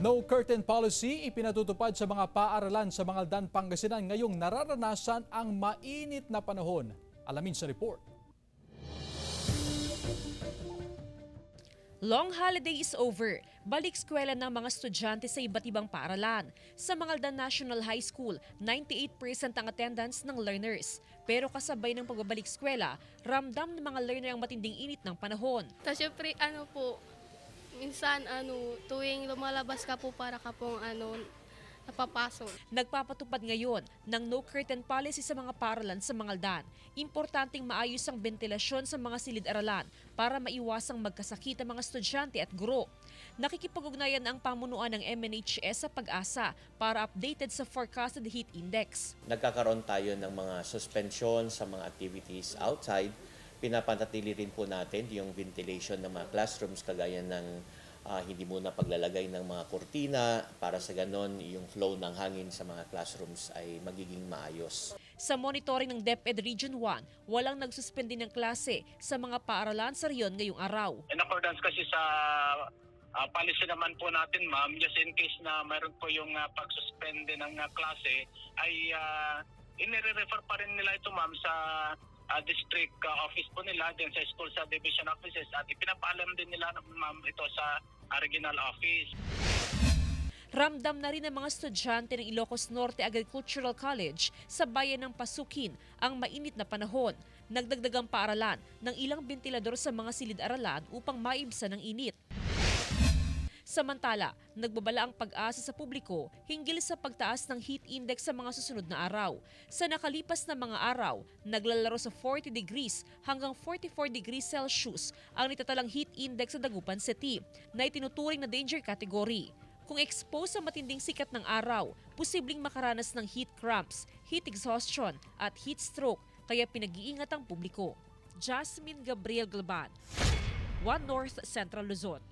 No curtain policy ipinatutupad sa mga paaralan sa Mangaldan, Pangasinan ngayong nararanasan ang mainit na panahon. Alamin sa report. Long holiday is over. Balik eskwela ng mga estudyante sa iba't ibang paaralan. Sa Mangaldan National High School, 98% ang attendance ng learners. Pero kasabay ng pagbabalik eskwela, ramdam ng mga learner ang matinding init ng panahon. Tapos syempre minsan tuwing lumalabas ka po para ka pong napapasok. Nagpapatupad ngayon ng no curtain policy sa mga paaralan sa Mangaldan. Importanteng maayos ang ventilasyon sa mga silid-aralan para maiwasang magkasakit ang mga estudyante at guro. Nakikipag-ugnayan ang pamunuan ng MNHS sa Pag-asa para updated sa forecasted heat index. Nagkakaroon tayo ng mga suspension sa mga activities outside. Pinapanatili rin po natin yung ventilation ng mga classrooms kagaya ng hindi muna paglalagay ng mga kurtina para sa ganon yung flow ng hangin sa mga classrooms ay magiging maayos. Sa monitoring ng DepEd Region 1, walang nagsuspende ng klase sa mga paaralan sa riyon ngayong araw. In accordance kasi sa policy naman po natin, ma'am, just in case na mayroon po yung pagsuspende ng klase, ay inire-refer pa rin nila ito, ma'am, sa district office po nila, din sa school subdivision offices, at ipinapaalam din nila, ma'am, ito sa regional office. Ramdam na rin ng mga estudyante ng Ilocos Norte Agricultural College sa bayan ng Pasukin ang mainit na panahon. Nagdagdagang paaralan ng ilang bentilador sa mga silid-aralan upang maibsan ang init. Samantala, nagbabala ang Pag-asa sa publiko hinggil sa pagtaas ng heat index sa mga susunod na araw. Sa nakalipas na mga araw, naglalaro sa 40 degrees hanggang 44 degrees Celsius ang nitatalang heat index sa Dagupan City na itinuturing na danger category. Kung exposed sa matinding sikat ng araw, posibleng makaranas ng heat cramps, heat exhaustion at heat stroke, kaya pinag-iingat ang publiko. Jasmine Gabriel Galban, One North Central Luzon.